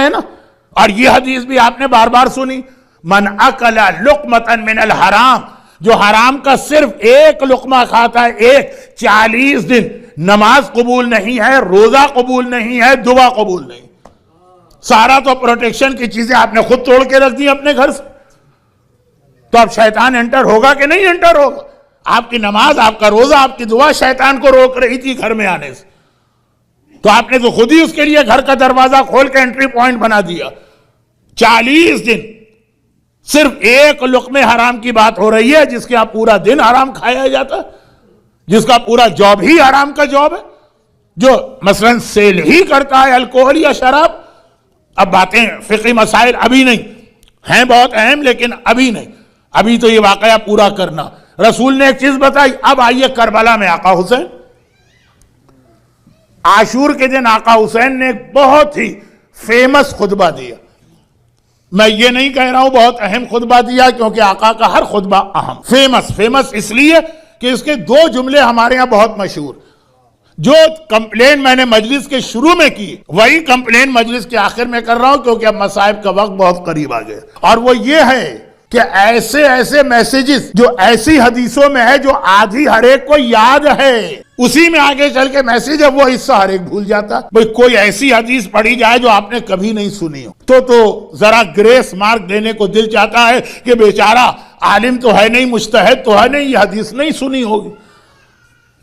ہیں نا. اور یہ حدیث بھی آپ نے بار بار سنی, من اکل لقمۃ من الحرام, جو حرام کا صرف ایک لقمہ کھاتا ہے, 40 دن نماز قبول نہیں ہے, روزہ قبول نہیں ہے, دعا قبول نہیں. سارا تو پروٹیکشن کی چیزیں آپ نے خود توڑ کے رکھ دی اپنے گھر سے. تو اب شیطان انٹر ہوگا کہ نہیں انٹر ہوگا؟ آپ کی نماز, آپ کا روزہ, آپ کی دعا شیطان کو روک رہی تھی گھر میں آنے سے. تو آپ نے تو خود ہی اس کے لیے گھر کا دروازہ کھول کے انٹری پوائنٹ بنا دیا. 40 دن صرف ایک لقمے حرام کی بات ہو رہی ہے, جس کے آپ پورا دن حرام کھایا جاتا ہے, جس کا پورا جاب ہی حرام کا جاب ہے, جو مثلا سیل ہی کرتا ہے الکوہل یا شراب. اب باتیں فقہی مسائل ابھی نہیں ہیں, بہت اہم, لیکن ابھی نہیں. ابھی تو یہ واقعہ پورا کرنا. رسول نے ایک چیز بتائی. اب آئیے کربلا میں آقا حسین. عاشور کے دن آقا حسین نے ایک بہت ہی فیمس خطبہ دیا. میں یہ نہیں کہہ رہا ہوں بہت اہم خطبہ دیا, کیونکہ آقا کا ہر خطبہ اہم. فیمس اس لیے کہ اس کے 2 جملے ہمارے ہاں بہت مشہور. جو کمپلین میں نے مجلس کے شروع میں کی, وہی کمپلین مجلس کے آخر میں کر رہا ہوں, کیونکہ اب مصائب کا وقت بہت قریب آ گیا. اور وہ یہ ہے کہ ایسے میسیجز جو ایسی حدیثوں میں ہے جو آدھی ہر ایک کو یاد ہے, اسی میں آگے چل کے میسیج ہے, وہ حصہ ہر ایک بھول جاتا. بھئی کوئی ایسی حدیث پڑھی جائے جو آپ نے کبھی نہیں سنی ہو, تو ذرا گریس مارک دینے کو دل چاہتا ہے کہ بیچارہ عالم تو ہے نہیں, مجتہد تو ہے نہیں, یہ حدیث نہیں سنی ہوگی.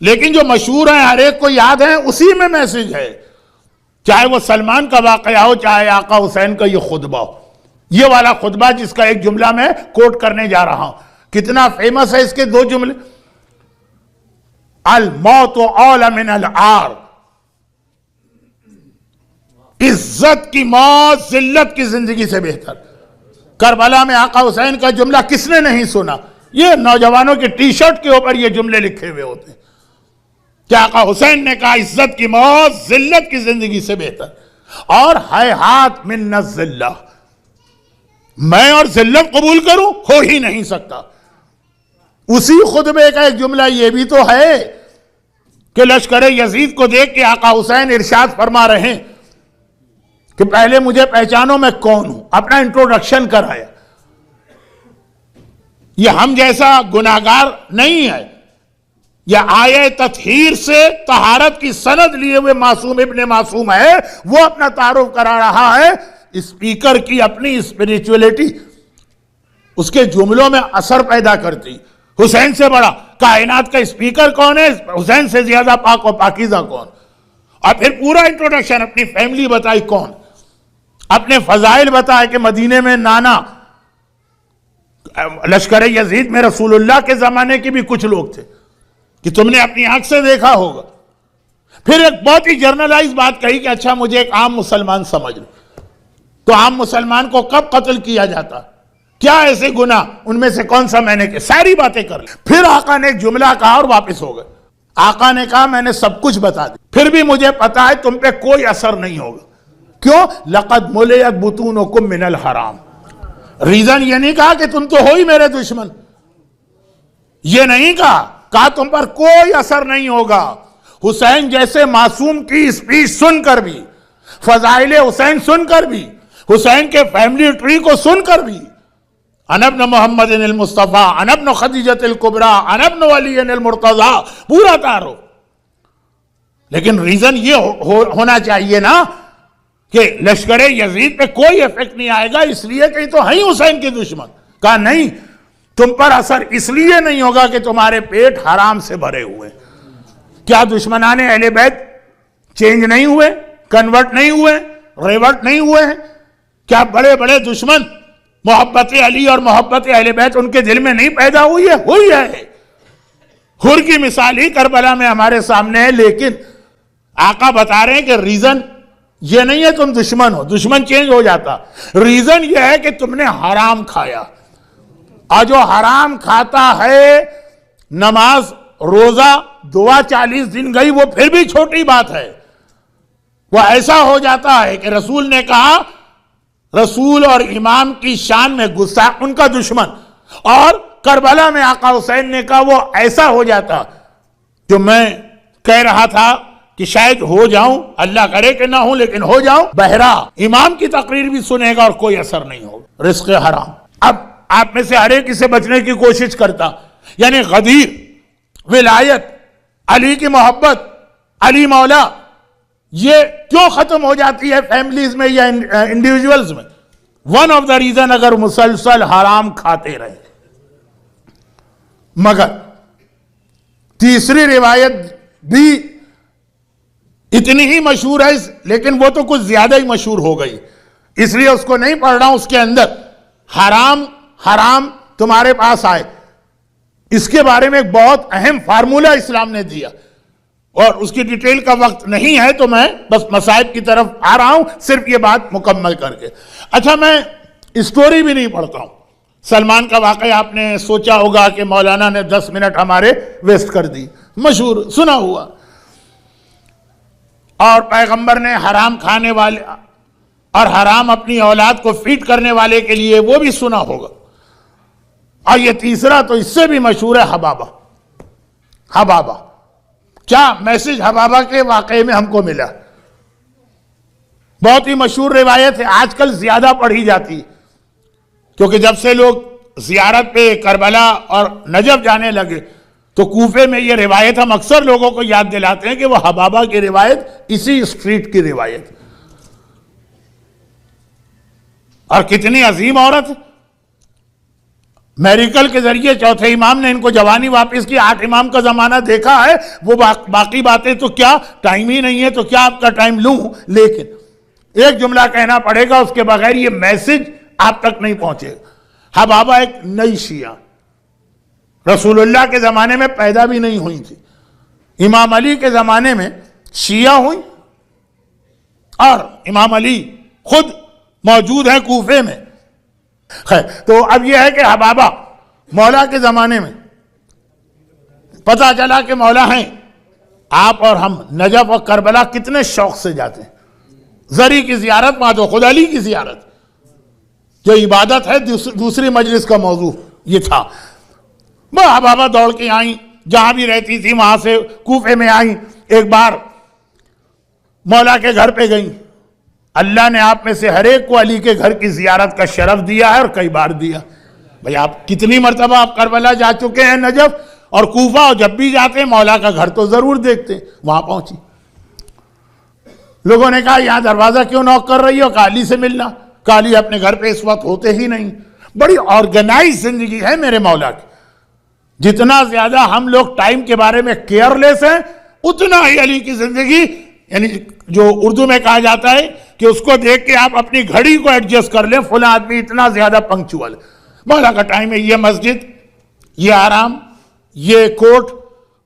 لیکن جو مشہور ہیں, ہر ایک کو یاد ہے, اسی میں میسیج ہے. چاہے وہ سلمان کا واقعہ ہو, چاہے آقا حسین کا یہ خطبہ ہو. یہ والا خطبہ جس کا ایک جملہ میں کوٹ کرنے جا رہا ہوں, کتنا فیمس ہے اس کے 2 جملے. الموت اول من العار, عزت کی موت ذلت کی زندگی سے بہتر. کربلا میں آقا حسین کا جملہ کس نے نہیں سنا؟ یہ نوجوانوں کی ٹی شرٹ کے اوپر یہ جملے لکھے ہوئے ہوتے ہیں کہ آقا حسین نے کہا عزت کی موت ذلت کی زندگی سے بہتر. اور ہیہات من الذلہ, میں اور ذلت قبول کروں, ہو ہی نہیں سکتا. اسی خطبے کا ایک جملہ یہ بھی تو ہے کہ لشکر یزید کو دیکھ کے آقا حسین ارشاد فرما رہے ہیں کہ پہلے مجھے پہچانو میں کون ہوں. اپنا انٹروڈکشن کرایا. یہ ہم جیسا گناہگار نہیں ہے, یہ آیہ تطہیر سے طہارت کی سند لیے ہوئے معصوم ابن معصوم ہے. وہ اپنا تعارف کرا رہا ہے. اسپیکر کی اپنی اسپریچولیٹی اس کے جملوں میں اثر پیدا کرتی. حسین سے بڑا کائنات کا اسپیکر کون ہے؟ حسین سے زیادہ پاک و پاکیزہ کون؟ اور پھر پورا انٹروڈکشن, اپنی فیملی بتائی کون, اپنے فضائل بتائے کہ مدینے میں نانا لشکر یزید میں رسول اللہ کے زمانے کے بھی کچھ لوگ تھے کہ تم نے اپنی آنکھ سے دیکھا ہوگا. پھر ایک بہت ہی جرنلائز بات کہی کہ اچھا مجھے ایک عام مسلمان سمجھ لو. تو عام مسلمان کو کب قتل کیا جاتا, کیا ایسے گناہ, ان میں سے کون سا میں نے کہ ساری باتیں کر لی. پھر آقا نے ایک جملہ کہا اور واپس ہو گئے. آقا نے کہا میں نے سب کچھ بتا دی, پھر بھی مجھے پتا ہے تم پہ کوئی اثر نہیں ہوگا. کیوں؟ لقد ملئت بطونکم من الحرام. ریزن یہ نہیں کہا کہ تم تو ہو ہی میرے دشمن, یہ نہیں کہا تم پر کوئی اثر نہیں ہوگا. حسین جیسے معصوم کی اسپیچ سن کر بھی, فضائل حسین سن کر بھی, حسین کے فیملی ٹری کو سن کر بھی, انا ابن محمد المصطفیٰ, انا ابن خدیجۃ الکبریٰ, انا ابن علی المرتضیٰ, پورا تعارف. لیکن ریزن یہ ہونا چاہیے نا کہ لشکر یزید پہ کوئی ایفیکٹ نہیں آئے گا, اس لیے کہ تو ہیں حسین کے دشمن. کہا نہیں, تم پر اثر اس لیے نہیں ہوگا کہ تمہارے پیٹ حرام سے بھرے ہوئے. کیا دشمنان اہل بیت چینج نہیں ہوئے, کنورٹ نہیں ہوئے, ریورٹ نہیں ہوئے ہیں؟ کیا بڑے بڑے دشمن محبت علی اور محبت اہل بیت ان کے دل میں نہیں پیدا ہوئی ہے؟ ہوئی ہے. حر کی مثال ہی کربلا میں ہمارے سامنے ہے. لیکن آقا بتا رہے ہیں کہ ریزن یہ نہیں ہے تم دشمن ہو, دشمن چینج ہو جاتا. ریزن یہ ہے کہ تم نے حرام کھایا, اور جو حرام کھاتا ہے, نماز روزہ دعا 40 دن گئی وہ پھر بھی چھوٹی بات ہے. وہ ایسا ہو جاتا ہے کہ رسول نے کہا رسول اور امام کی شان میں گستاخ ان کا دشمن, اور کربلا میں آقا حسین نے کہا وہ ایسا ہو جاتا. جو میں کہہ رہا تھا کہ شاید ہو جاؤں، اللہ کرے کہ نہ ہوں لیکن ہو جاؤں بہرا، امام کی تقریر بھی سنے گا اور کوئی اثر نہیں ہوگا، رزق حرام۔ اب آپ میں سے ہر ایک اسے بچنے کی کوشش کرتا، یعنی غدیر، ولایت، علی کی محبت، علی مولا، یہ کیوں ختم ہو جاتی ہے فیملیز میں یا انڈیویجولز میں؟ ون آف دا ریزن، اگر مسلسل حرام کھاتے رہے۔ مگر تیسری روایت بھی اتنی ہی مشہور ہے، لیکن وہ تو کچھ زیادہ ہی مشہور ہو گئی، اس لیے اس کو نہیں پڑھ رہا ہوں۔ اس کے اندر حرام تمہارے پاس آئے، اس کے بارے میں ایک بہت اہم فارمولہ اسلام نے دیا، اور اس کی ڈیٹیل کا وقت نہیں ہے تو میں بس مصائب کی طرف آ رہا ہوں صرف یہ بات مکمل کر کے۔ اچھا، میں اسٹوری بھی نہیں پڑھتا ہوں۔ سلمان کا واقعہ آپ نے سوچا ہوگا کہ مولانا نے 10 منٹ ہمارے ویسٹ کر دی، مشہور سنا ہوا، اور پیغمبر نے حرام کھانے والے اور حرام اپنی اولاد کو فیڈ کرنے والے کے لیے وہ بھی سنا ہوگا۔ اور یہ تیسرا تو اس سے بھی مشہور ہے، حبابہ۔ کیا میسج حبابہ کے واقعے میں ہم کو ملا؟ بہت ہی مشہور روایت ہے، آج کل زیادہ پڑھی جاتی، کیونکہ جب سے لوگ زیارت پہ کربلا اور نجف جانے لگے تو کوفے میں یہ روایت ہم اکثر لوگوں کو یاد دلاتے ہیں کہ وہ حبابہ کی روایت اسی اسٹریٹ کی روایت، اور کتنی عظیم عورت۔ میریکل کے ذریعے چوتھے امام نے ان کو جوانی واپس کی، 8 امام کا زمانہ دیکھا ہے، وہ باقی باتیں تو کیا، ٹائم ہی نہیں ہے تو کیا آپ کا ٹائم لوں، لیکن ایک جملہ کہنا پڑے گا، اس کے بغیر یہ میسج آپ تک نہیں پہنچے گا۔ حبابہ ایک نئی شیعہ، رسول اللہ کے زمانے میں پیدا بھی نہیں ہوئی تھی، امام علی کے زمانے میں شیعہ ہوئی، اور امام علی خود موجود ہیں کوفے میں۔ خیر، تو اب یہ ہے کہ حبابہ مولا کے زمانے میں پتہ چلا کہ مولا ہیں، آپ اور ہم نجف اور کربلا کتنے شوق سے جاتے ہیں، زری کی زیارت، وہاں تو خود علی کی زیارت، جو عبادت ہے دوسری مجلس کا موضوع یہ تھا۔ وہ حبابہ دوڑ کے آئیں، جہاں بھی رہتی تھی وہاں سے کوفے میں آئیں، ایک بار مولا کے گھر پہ گئیں۔ اللہ نے آپ میں سے ہر ایک کو علی کے گھر کی زیارت کا شرف دیا ہے، اور کئی بار دیا۔ بھئی آپ کتنی مرتبہ آپ کربلا جا چکے ہیں، نجف اور کوفہ، اور جب بھی جاتے ہیں مولا کا گھر تو ضرور دیکھتے ہیں۔ وہاں پہنچی، لوگوں نے کہا یہاں دروازہ کیوں نوک کر رہی ہو؟ کہا علی سے ملنا۔ کہا علی اپنے گھر پہ اس وقت ہوتے ہی نہیں۔ بڑی آرگنائز زندگی ہے میرے مولا کی، جتنا زیادہ ہم لوگ ٹائم کے بارے میں کیئر لیس ہیں، اتنا ہی علی کی زندگی، یعنی جو اردو میں کہا جاتا ہے کہ اس کو دیکھ کے آپ اپنی گھڑی کو ایڈجسٹ کر لیں، فلاں آدمی اتنا زیادہ پنکچوئل۔ مولا کا ٹائم ہے، یہ مسجد، یہ آرام، یہ کوٹ،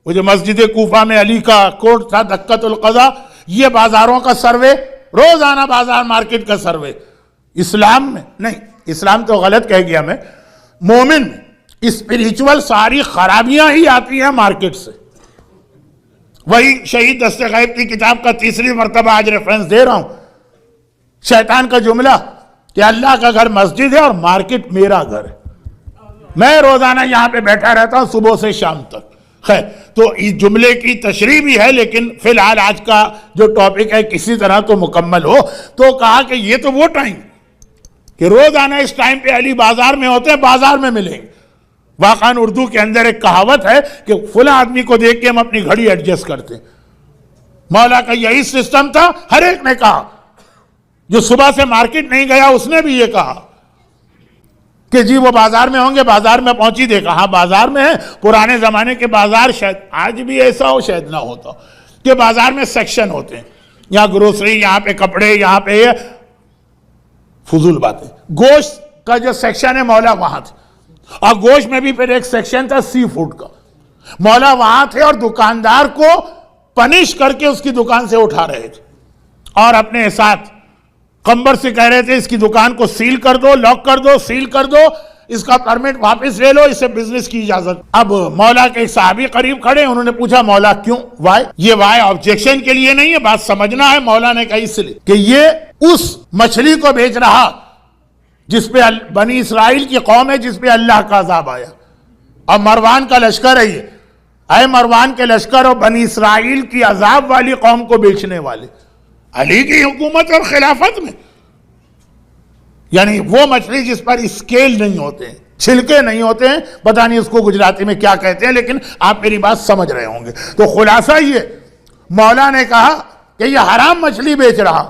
وہ جو مسجد کوفہ میں علی کا کوٹ تھا، دکت القضا، یہ بازاروں کا سروے، روزانہ بازار مارکیٹ کا سروے۔ اسلام میں نہیں، اسلام تو غلط کہہ گیا میں، مومن میں اسپریچول ساری خرابیاں ہی آتی ہیں مارکیٹ سے۔ وہی شہید دست غیب کی کتاب کا تیسری مرتبہ آج ریفرنس دے رہا ہوں، شیطان کا جملہ کہ اللہ کا گھر مسجد ہے اور مارکیٹ میرا گھر ہے، میں روزانہ یہاں پہ بیٹھا رہتا ہوں صبح سے شام تک۔ خیر، تو اس جملے کی تشریح بھی ہے، لیکن فی الحال آج کا جو ٹاپک ہے کسی طرح تو مکمل ہو، تو کہا کہ یہ تو وہ ٹائم کہ روزانہ اس ٹائم پہ علی بازار میں ہوتے ہیں، بازار میں ملیں گے۔ واقعاً اردو کے اندر ایک کہاوت ہے کہ فلاں آدمی کو دیکھ کے ہم اپنی گھڑی ایڈجسٹ کرتے ہیں۔ مولا کا یہی سسٹم تھا، ہر ایک نے کہا، جو صبح سے مارکیٹ نہیں گیا اس نے بھی یہ کہا کہ جی وہ بازار میں ہوں گے۔ بازار میں پہنچی، دیکھا ہاں بازار میں ہے۔ پرانے زمانے کے بازار، شاید آج بھی ایسا ہو شاید نہ ہوتا، کہ بازار میں سیکشن ہوتے ہیں، یہاں گروسری، یہاں پہ کپڑے، یہاں پہ یہ فضول باتیں۔ گوشت کا جو سیکشن ہے مولا وہاں تھے، اور گوشت میں بھی پھر ایک سیکشن تھا سی فوڈ کا، مولا وہاں تھے، اور دکاندار کو پنش کر کے اس کی دکان سے اٹھا رہے تھے، اور اپنے ساتھ قمبر سے کہہ رہے تھے اس کی دکان کو سیل کر دو، لاک کر دو، سیل کر دو، اس کا پرمٹ واپس لے لو، اسے بزنس کی اجازت۔ اب مولا کے صحابی قریب کھڑے، انہوں نے پوچھا مولا کیوں؟ وائی؟ یہ وائی آبجیکشن کے لیے نہیں ہے، بات سمجھنا ہے۔ مولا نے کہا اس لیے کہ یہ اس مچھلی کو بیچ رہا جس پہ بنی اسرائیل کی قوم ہے، جس پہ اللہ کا عذاب آیا، اور مروان کا لشکر ہے یہ، اے مروان کے لشکر اور بنی اسرائیل کی عذاب والی قوم کو بیچنے والے، علی کی حکومت اور خلافت میں، یعنی وہ مچھلی جس پر اسکیل نہیں ہوتے ہیں، چھلکے نہیں ہوتے ہیں، پتہ نہیں اس کو گجراتی میں کیا کہتے ہیں، لیکن آپ میری بات سمجھ رہے ہوں گے۔ تو خلاصہ یہ مولا نے کہا کہ یہ حرام مچھلی بیچ رہا،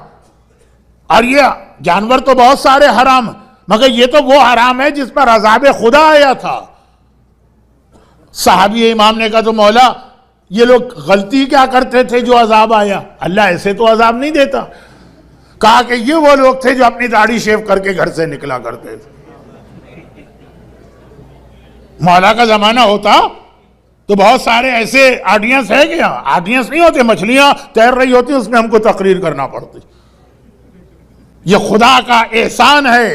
اور یہ جانور تو بہت سارے حرام، مگر یہ تو وہ حرام ہے جس پر عذاب خدا آیا تھا۔ صحابی امام نے کہا تو مولا یہ لوگ غلطی کیا کرتے تھے جو عذاب آیا؟ اللہ ایسے تو عذاب نہیں دیتا۔ کہا کہ یہ وہ لوگ تھے جو اپنی داڑھی شیو کر کے گھر سے نکلا کرتے تھے۔ مولا کا زمانہ ہوتا تو بہت سارے ایسے آڈینس ہے کہ آڈینس نہیں ہوتے، مچھلیاں تیر رہی ہوتی اس میں ہم کو تقریر کرنا پڑتی۔ یہ خدا کا احسان ہے۔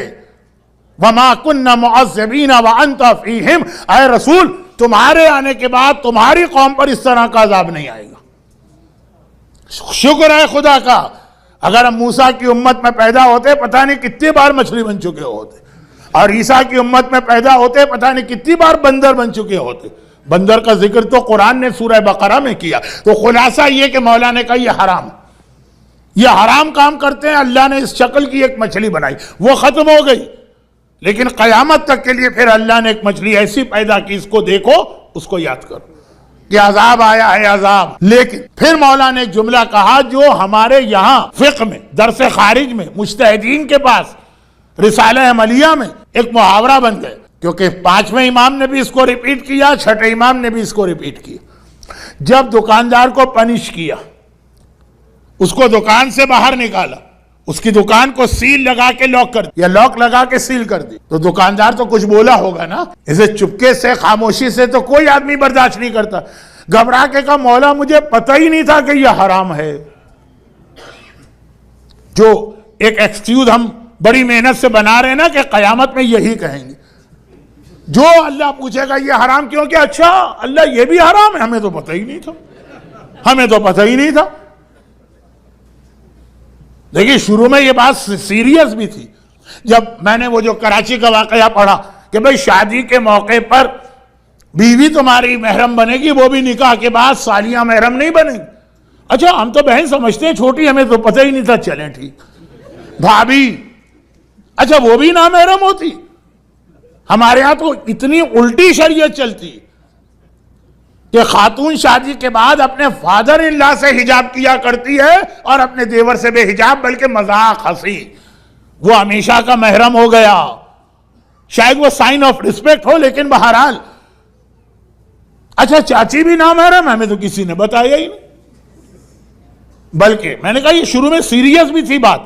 وَمَا كُنَّ مُعَذِّبِينَ وَأَنْتَ فِيهِمْ، اے رسول تمہارے آنے کے بعد تمہاری قوم پر اس طرح کا عذاب نہیں آئے گا۔ شکر ہے خدا کا، اگر ہم موسیٰ کی امت میں پیدا ہوتے پتہ نہیں کتنی بار مچھلی بن چکے ہوتے، اور عیسیٰ کی امت میں پیدا ہوتے پتہ نہیں کتنی بار بندر بن چکے ہوتے۔ بندر کا ذکر تو قرآن نے سورہ بقرہ میں کیا۔ تو خلاصہ یہ کہ مولا نے کہا یہ حرام، یہ حرام کام کرتے ہیں، اللہ نے اس شکل کی ایک مچھلی بنائی، وہ ختم ہو گئی، لیکن قیامت تک کے لیے پھر اللہ نے ایک مچھلی ایسی پیدا کی، اس کو دیکھو، اس کو یاد کرو کہ عذاب آیا ہے عذاب۔ لیکن پھر مولا نے ایک جملہ کہا جو ہمارے یہاں فقہ میں، درس خارج میں، مجتہدین کے پاس، رسالہ عملیہ میں ایک محاورہ بن گئے، کیونکہ 5ویں امام نے بھی اس کو ریپیٹ کیا، 6ٹھے امام نے بھی اس کو ریپیٹ کیا۔ جب دکاندار کو پنش کیا، اس کو دکان سے باہر نکالا، اس کی دکان کو سیل لگا کے لاک کر دی یا لاک لگا کے سیل کر دی، تو دکاندار تو کچھ بولا ہوگا نا، اسے چپکے سے خاموشی سے تو کوئی آدمی برداشت نہیں کرتا۔ گھبرا کے کہا مولا مجھے پتہ ہی نہیں تھا کہ یہ حرام ہے۔ جو ایک ایکسکیوز ہم بڑی محنت سے بنا رہے ہیں نا کہ قیامت میں یہی کہیں گے، جو اللہ پوچھے گا یہ حرام کیوں، کہ اچھا اللہ یہ بھی حرام ہے، ہمیں تو پتہ ہی نہیں تھا، ہمیں تو پتہ ہی نہیں تھا۔ دیکھیے شروع میں یہ بات سیریس بھی تھی، جب میں نے وہ جو کراچی کا واقعہ پڑھا کہ بھئی شادی کے موقع پر بیوی تمہاری محرم بنے گی، وہ بھی نکاح کے بعد سالیاں محرم نہیں بنے گی۔ اچھا ہم تو بہن سمجھتے ہیں چھوٹی، ہمیں تو پتہ ہی نہیں تھا، چلیں ٹھیک۔ بھابی، اچھا وہ بھی نامحرم ہوتی؟ ہمارے ہاں تو اتنی الٹی شریعت چلتی کہ خاتون شادی کے بعد اپنے فادر ان لا سے حجاب کیا کرتی ہے اور اپنے دیور سے بے حجاب، بلکہ مذاق ہنسی، وہ ہمیشہ کا محرم ہو گیا۔ شاید وہ سائن آف رسپیکٹ ہو، لیکن بہرحال اچھا چاچی بھی نامحرم، ہمیں تو کسی نے بتایا ہی نہیں۔ بلکہ میں نے کہا یہ شروع میں سیریس بھی تھی بات۔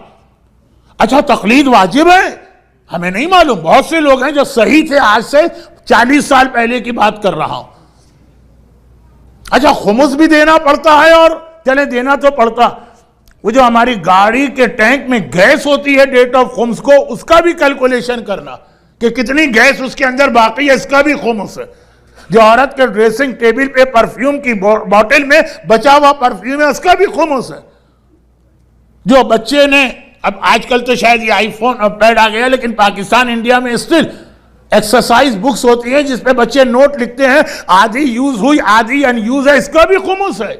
اچھا تقلید واجب ہے، ہمیں نہیں معلوم، بہت سے لوگ ہیں جو صحیح تھے، آج سے 40 سال پہلے کی بات کر رہا ہوں۔ اچھا خمس بھی دینا پڑتا ہے، اور چلیں دینا تو پڑتا، وہ جو ہماری گاڑی کے ٹینک میں گیس ہوتی ہے ڈیٹ آف خمس کو، اس کا بھی کیلکولیشن کرنا کہ کتنی گیس اس کے اندر باقی ہے، اس کا بھی خمس ہے۔ جو عورت کے ڈریسنگ ٹیبل پہ پرفیوم کی بوٹل میں بچا ہوا پرفیوم ہے، اس کا بھی خمس ہے۔ جو بچے نے، اب آج کل تو شاید یہ آئی فون اور پیڈ آ گیا، لیکن پاکستان انڈیا میں اسٹل ایکسرسائز بکس ہوتی ہیں جس پہ بچے نوٹ لکھتے ہیں، آدھی یوز ہوئی آدھی ان یوز ہے، اس کا بھی خمس ہے۔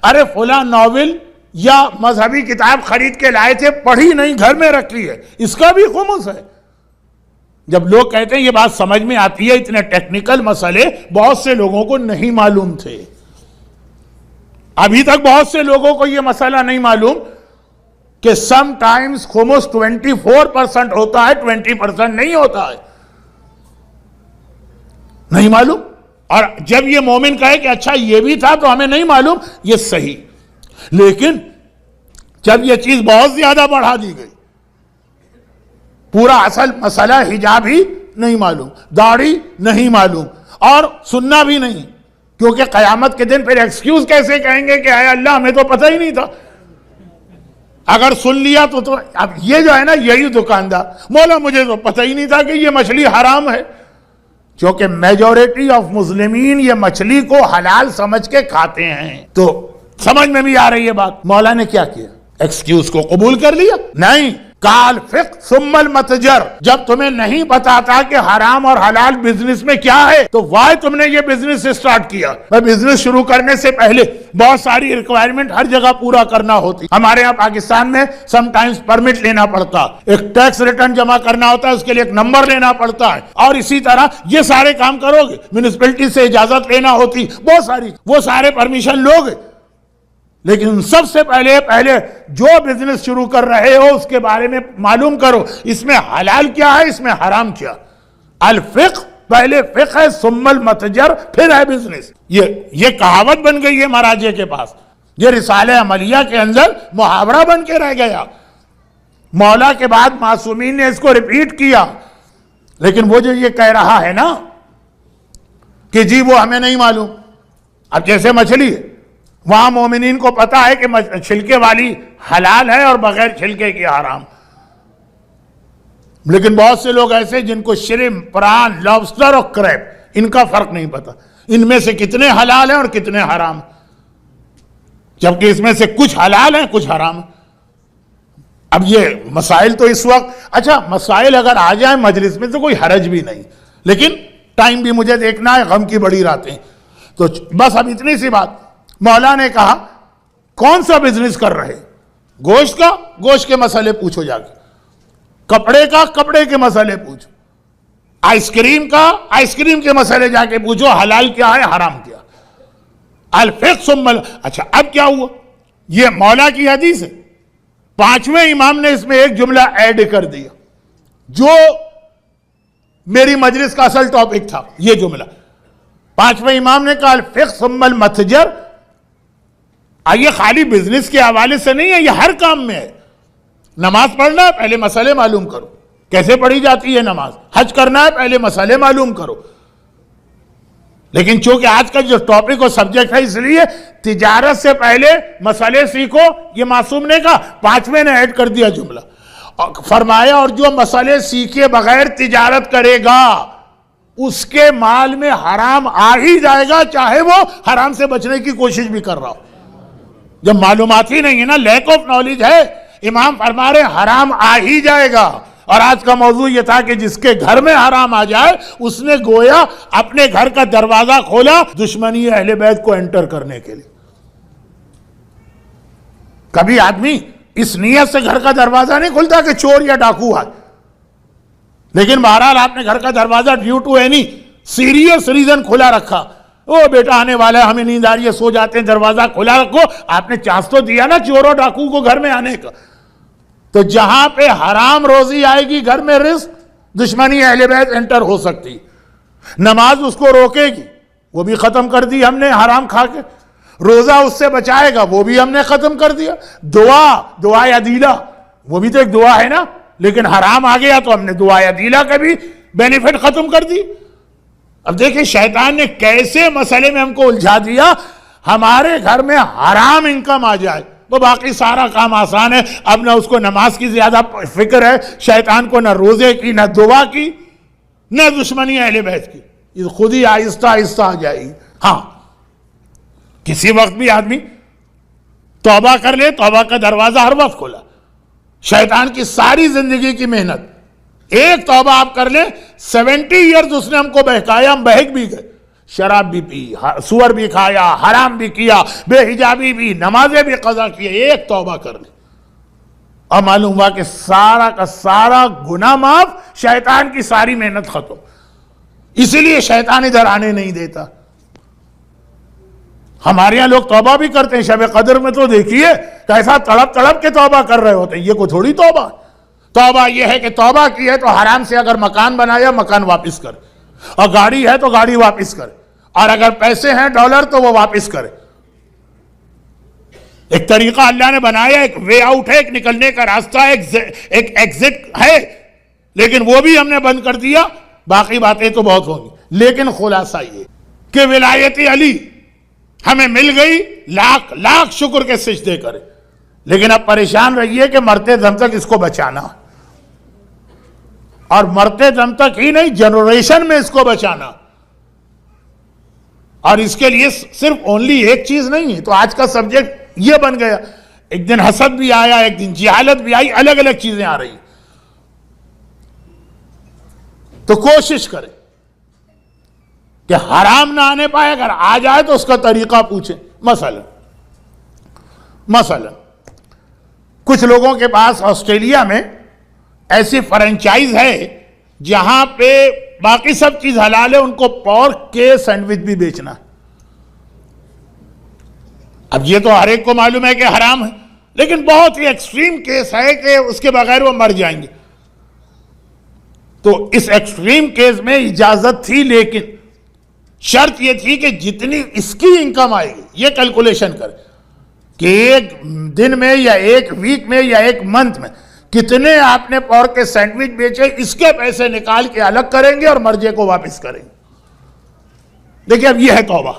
ارے فلاں ناول یا مذہبی کتاب خرید کے لائے تھے، پڑھی نہیں، گھر میں رکھی ہے، اس کا بھی خمس ہے۔ جب لوگ کہتے ہیں یہ بات سمجھ میں آتی ہے، اتنے ٹیکنیکل مسئلے بہت سے لوگوں کو نہیں معلوم تھے، ابھی تک بہت سے لوگوں کو یہ مسئلہ نہیں معلوم کہ سم ٹائمز خمس 24% ہوتا ہے، 20% نہیں ہوتا ہے، نہیں معلوم۔ اور جب یہ مومن کہے کہ اچھا یہ بھی تھا تو ہمیں نہیں معلوم، یہ صحیح۔ لیکن جب یہ چیز بہت زیادہ بڑھا دی گئی، پورا اصل مسئلہ حجاب ہی نہیں معلوم، داڑھی نہیں معلوم، اور سننا بھی نہیں، کیونکہ قیامت کے دن پھر ایکسکیوز کیسے کہیں گے کہ اے اللہ ہمیں تو پتہ ہی نہیں تھا۔ اگر سن لیا تو اب یہ جو ہے نا، یہی دکاندار، مولا مجھے تو پتہ ہی نہیں تھا کہ یہ مچھلی حرام ہے، کیونکہ میجورٹی آف مسلمین یہ مچھلی کو حلال سمجھ کے کھاتے ہیں۔ تو سمجھ میں بھی آ رہی ہے بات، مولا نے کیا کیا؟ ایکسکیوز کو قبول کر لیا؟ نہیں، کال فقہ ثم المتجر، جب تمہیں نہیں بتاتا کہ حرام اور حلال بزنس میں کیا ہے تو وائی تم نے یہ بزنس سٹارٹ کیا؟ میں بزنس شروع کرنے سے پہلے بہت ساری ریکوائرمنٹ ہر جگہ پورا کرنا ہوتی. ہمارے یہاں پاکستان میں سم ٹائمز پرمٹ لینا پڑتا، ایک ٹیکس ریٹرن جمع کرنا ہوتا ہے، اس کے لیے ایک نمبر لینا پڑتا ہے، اور اسی طرح یہ سارے کام کرو گے، میونسپلٹی سے اجازت لینا ہوتی، بہت ساری، وہ سارے پرمیشن لوگ. لیکن سب سے پہلے جو بزنس شروع کر رہے ہو اس کے بارے میں معلوم کرو، اس میں حلال کیا ہے، اس میں حرام کیا. الفقہ، پہلے فقہ ہے ثم المتجر، پھر ہے بزنس. یہ کہاوت بن گئی ہے مراجع کے پاس، یہ رسالہ عملیہ کے اندر محاورہ بن کے رہ گیا. مولا کے بعد معصومین نے اس کو ریپیٹ کیا. لیکن وہ جو یہ کہہ رہا ہے نا کہ جی وہ ہمیں نہیں معلوم، اب جیسے مچھلی ہے، وہاں مومنین کو پتا ہے کہ چھلکے والی حلال ہے اور بغیر چھلکے کی حرام. لیکن بہت سے لوگ ایسے جن کو شرم، پران، لابسٹر اور کریب ان کا فرق نہیں پتا، ان میں سے کتنے حلال ہیں اور کتنے حرام، جبکہ اس میں سے کچھ حلال ہیں کچھ حرام. اب یہ مسائل تو اس وقت، اچھا مسائل اگر آ جائیں مجلس میں تو کوئی حرج بھی نہیں، لیکن ٹائم بھی مجھے دیکھنا ہے، غم کی بڑی راتیں. تو بس اب اتنی سی بات. مولا نے کہا کون سا بزنس کر رہے؟ گوشت کا، گوشت کے مسئلے پوچھو جا کے. کپڑے کا، کپڑے کے مسئلے پوچھو. آئس کریم کا، آئس کریم کے مسئلے جا کے پوچھو، حلال کیا ہے حرام کیا. الفقہ ثم اچھا اب کیا ہوا؟ یہ مولا کی حدیث ہے. پانچویں امام نے اس میں ایک جملہ ایڈ کر دیا جو میری مجلس کا اصل ٹاپک تھا. یہ جملہ پانچویں امام نے کہا الفقہ ثم المتجر. یہ خالی بزنس کے حوالے سے نہیں ہے، یہ ہر کام میں ہے. نماز پڑھنا ہے پہلے مسئلے معلوم کرو، کیسے پڑھی جاتی ہے نماز. حج کرنا ہے پہلے مسئلے معلوم کرو. لیکن چونکہ آج کا جو ٹاپک اور سبجیکٹ ہے، اس لیے تجارت سے پہلے مسئلے سیکھو. یہ معصوم نے کہا، پانچویں نے ایڈ کر دیا جملہ، فرمایا اور جو مسئلے سیکھے بغیر تجارت کرے گا اس کے مال میں حرام آ ہی جائے گا، چاہے وہ حرام سے بچنے کی کوشش بھی کر رہا ہو. جب معلومات ہی نہیں ہے نا، لیک آف نالج ہے، امام فرما رہے حرام آ ہی جائے گا. اور آج کا موضوع یہ تھا کہ جس کے گھر میں حرام آ جائے اس نے گویا اپنے گھر کا دروازہ کھولا دشمنی اہل بیت کو انٹر کرنے کے لیے. کبھی آدمی اس نیت سے گھر کا دروازہ نہیں کھلتا کہ چور یا ڈاکو آئے، لیکن بہرحال آپ نے گھر کا دروازہ due to any serious reason کھلا رکھا. او بیٹا آنے والا ہے، ہمیں نیند آ رہی ہے، سو جاتے ہیں، دروازہ کھلا رکھو. آپ نے چانس تو دیا نا چور اور ڈاکو کو گھر میں آنے کا. تو جہاں پہ حرام روزی آئے گی گھر میں رزق، دشمنی اہل بیت انٹر ہو سکتی. نماز اس کو روکے گی، وہ بھی ختم کر دی ہم نے حرام کھا کے. روزہ اس سے بچائے گا، وہ بھی ہم نے ختم کر دیا. دعا عدیلہ، وہ بھی تو ایک دعا ہے نا، لیکن حرام آ گیا تو ہم نے دعا عدیلہ کا بھی بینیفٹ ختم کر دی. اب دیکھیں شیطان نے کیسے مسئلے میں ہم کو الجھا دیا. ہمارے گھر میں حرام انکم آ جائے وہ باقی سارا کام آسان ہے. اب نہ اس کو نماز کی زیادہ فکر ہے شیطان کو، نہ روزے کی، نہ دعا کی، نہ دشمنی اہل بیت کی. خود ہی آہستہ آہستہ آ جائے گی. ہاں کسی وقت بھی آدمی توبہ کر لے، توبہ کا دروازہ ہر وقت کھولا. شیطان کی ساری زندگی کی محنت، ایک توبہ آپ کر لیں، 70 ایئرز اس نے ہم کو بہکایا، ہم بہک بھی گئے. شراب بھی پی، سور بھی کھایا، حرام بھی کیا، بے حجابی بھی، نمازیں بھی قضا کیے. ایک توبہ کر لیں اور معلوم ہوا کہ سارا کا سارا گناہ معاف، شیطان کی ساری محنت ختم. اسی لیے شیطان ادھر آنے نہیں دیتا. ہمارے یہاں لوگ توبہ بھی کرتے ہیں. شب قدر میں تو دیکھیے کیسا تڑپ تڑپ کے توبہ کر رہے ہوتے ہیں. یہ کوئی تھوڑی توبہ. توبہ یہ ہے کہ توبہ کی ہے تو حرام سے اگر مکان بنایا مکان واپس کر، اور گاڑی ہے تو گاڑی واپس کر، اور اگر پیسے ہیں ڈالر تو وہ واپس کرے. ایک طریقہ اللہ نے بنایا، ایک وے آؤٹ ہے، ایک نکلنے کا راستہ ہے، ایک ایگزٹ ہے، لیکن وہ بھی ہم نے بند کر دیا. باقی باتیں تو بہت ہوں گی، لیکن خلاصہ یہ کہ ولایت علی ہمیں مل گئی، لاکھ لاکھ شکر کے سجدے کرے. لیکن اب پریشان رہیے کہ مرتے دم تک اس کو بچانا، اور مرتے دم تک ہی نہیں، جنریشن میں اس کو بچانا. اور اس کے لیے صرف اونلی ایک چیز نہیں ہے. تو آج کا سبجیکٹ یہ بن گیا. ایک دن حسد بھی آیا، ایک دن جہالت بھی آئی، الگ الگ چیزیں آ رہی. تو کوشش کریں کہ حرام نہ آنے پائے، اگر آ جائے تو اس کا طریقہ پوچھیں. مثلا کچھ لوگوں کے پاس آسٹریلیا میں ایسی فرنچائز ہے جہاں پہ باقی سب چیز حلال ہے، ان کو پورک کے سینڈوچ بھی بیچنا ہے. اب یہ تو ہر ایک کو معلوم ہے کہ حرام ہے، لیکن بہت ہی ایکسٹریم کیس ہے کہ اس کے بغیر وہ مر جائیں گے. تو اس ایکسٹریم کیس میں اجازت تھی، لیکن شرط یہ تھی کہ جتنی اس کی انکم آئے گی یہ کیلکولیشن کرے کہ ایک دن میں یا ایک ویک میں یا ایک منتھ میں کتنے آپ نے پورک کے سینڈوچ بیچے، اس کے پیسے نکال کے الگ کریں گے اور مرجے کو واپس کریں گے. دیکھیں اب یہ ہے توبہ.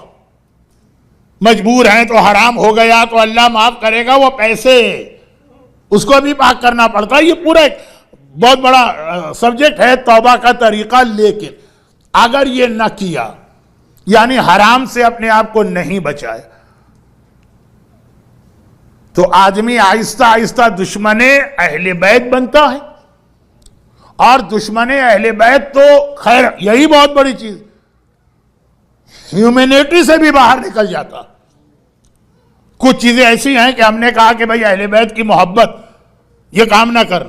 مجبور ہیں تو حرام ہو گیا تو اللہ معاف کرے گا، وہ پیسے اس کو بھی پاک کرنا پڑتا ہے. یہ پورا ایک بہت بڑا سبجیکٹ ہے توبہ کا طریقہ. لیکن اگر یہ نہ کیا، یعنی حرام سے اپنے آپ کو نہیں بچائے، تو آدمی آہستہ آہستہ دشمن اہل بیت بنتا ہے. اور دشمن اہل بیت تو خیر یہی بہت بڑی چیز، ہیومینٹی سے بھی باہر نکل جاتا. کچھ چیزیں ایسی ہیں کہ ہم نے کہا کہ بھائی اہل بیت کی محبت، یہ کام نہ کرنا.